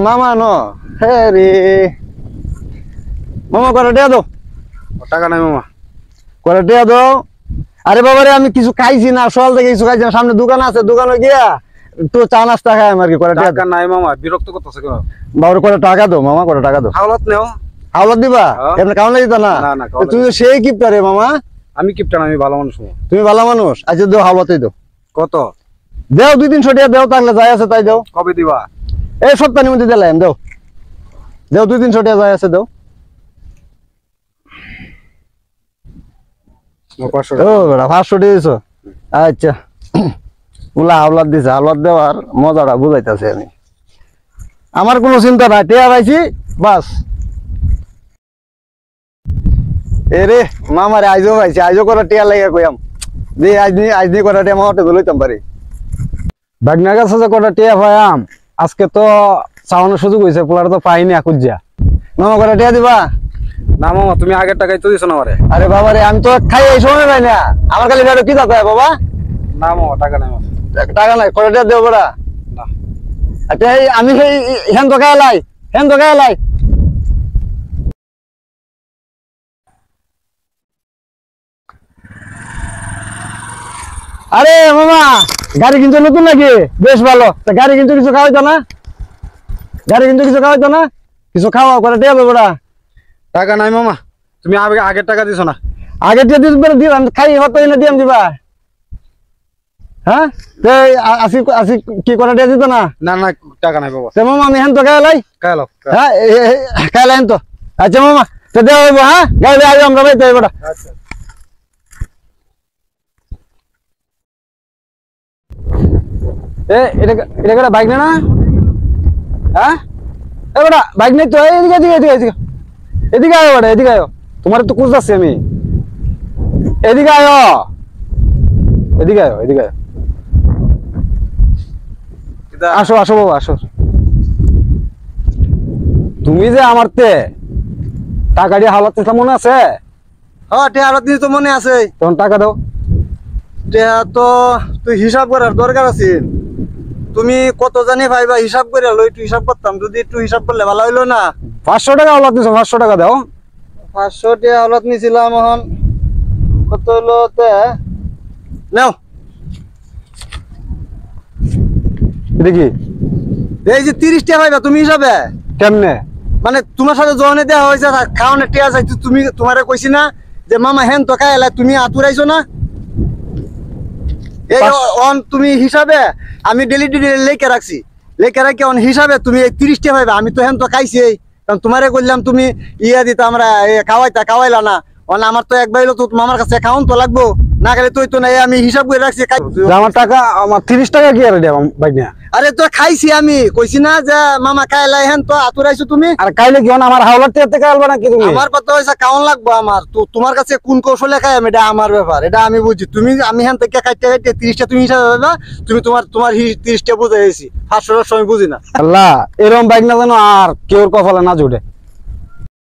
মামা ন হ্যাঁ রে মামা করে টিয়া দাও টাকা নাই মামা করে টিয়া দাও আরে বাবা রে আমি কিছু খাইছি না সকাল থেকে কিছু খাইছি না সামনে দোকান আছে দোকানে গিয়া তো চা নাস্তা খাই আমার কি করে টিয়া টাকা নাই মামা বিরক্ত করতেছে কেন বাবার করে টাকা দাও মামা করে টাকা দাও হাওলাত নেও হাওলাত দিবা এমনি কাউন দিত না তুমি তো সেই কিপটা রে মামা আমি কিপটা না আমি ভালো মানুষ তুমি ভালো মানুষ আচ্ছা দাও হাওলাতই দাও কত দেও 2-300 টাকা দেও তাহলে যাই আছে তাই দাও কবে দিবা এই সপ্তাহের মধ্যে দিলাম দাও দেও 2-300 টাকা যাই আছে দাও ও বেটা 500 দিয়েছো আচ্ছা উলা হাওলাত দিছে হাওলাত দেওয়ার মজাটা বুঝাইতেছে আমি আমার কোনো চিন্তা নাই টিয়া পাইছি বাস এরে মামারে আইজো পাইছি আইজো করে টিয়া লাগে কইয়াম যে আজ নি করে টিয়া মামাতে লইতাম পারি বাগনা কাছে যে কটা টিয়া পাইয়াম আজকে তো চাওয়ানোর সুযোগ হয়েছে পোলার তো পাইনি আকুজিয়া মামা করে টিয়া দিবা না মামা তুমি আগের টাকাই তো দিছো না আমারে আরে বাবা রে আমি তো খাই এই সময় পাই না আমার খালি কি দাতা বাবা না মামা টাকা নাই মামা টাকা নাই করে টিয়া দেব বড়া না আচ্ছা আমি সেই হেন তো খাইলাই আরে মামা গাড়ি কিনছো নতুন নাকি বেশ ভালো গাড়ি কিনছো কিছু খাওয়াইতো না কিছু খাওয়া করে টিয়া দেবো টাকা নাই মামা তুমি আগের টাকা দিছো না আগে টিয়া দিবা খাই হতো না দিয়াম দিবা হ্যাঁ আসি আসি কি করে টিয়া দিত না না না টাকা নাই বাবা মামা আমি হেন তো খাইলাই কালো হ্যাঁ খাইলাই তো আচ্ছা মামা তো দেওয়া হইব হ্যাঁ গাড়ি আগে আমরা বাইতে হইব আচ্ছা এটা বাইক না হ্যাঁ এবারে বাইক নেই তো এদিকে আয় বেটা এদিকে আয় তোমার তো খুঁজ যাচ্ছি আমি এদিকে আয় আসো আসো বাবা আসো তুমি যে আমার তে টাকা দিয়ে হাওলাত দিতে মনে আছে হ্যাঁ টিয়া হাওলাত দিতে তো মনে আছে তখন টাকা দাও টিয়া তো তুই হিসাব করার দরকার আছে তুমি কত জানি ভাইবা হিসাব করে লই একটু হিসাব করতাম যদি একটু হিসাব করলে ভালো হইলো না 500 টাকা হাওলাত দিছো 500 টাকা দাও 500 টাকা হাওলাত নিছিলাম এখন কত হলো তে নাও দেখি এই যে 30 টাকা ভাইবা তুমি হিসাবে কেমনে মানে তোমার সাথে জনে দেওয়া হয়েছে খাওয়ানোর টিয়া চাইছি তুমি তোমারে কইছি না যে মামা হেন তো খাইলা তুমি আতুরাইছো না এই অন তুমি হিসাবে আমি ডেলি লেখা রাখছি লেখা রাখি অন হিসাবে তুমি 30 টাকা পাইবা আমি তো হেন তো খাইছি কারণ তোমারে কইলাম তুমি ইয়া দিতা আমরা খাওয়াইলা না অন আমার তো একবার হলো তো মামার কাছে খাওন তো লাগবো না গেলে তুই তো নাই আমি হিসাব করে রাখছি আমার টাকা আমার 30 টাকা কি আর দেব বাইক না আরে তো খাইছি আমি কইছি না যে মামা খাইলা হেন তো আতুরাইছো তুমি আর খাইলে কি আমার হাওলাত টিয়াতে খাইলবা নাকি তুমি আমার কথা হইছে কাউন লাগবো আমার তো তোমার কাছে কোন কৌশলে খাই এটা আমার ব্যাপার এটা আমি বুঝি তুমি আমি হেন থেকে কাটতে 30 টা তুমি হিসাব না তুমি তোমার 30 টা বুঝাইছি 500 টাকা সময় বুঝি না আল্লাহ এরকম বাইক না জানো আর কেউর কপালে না জুড়ে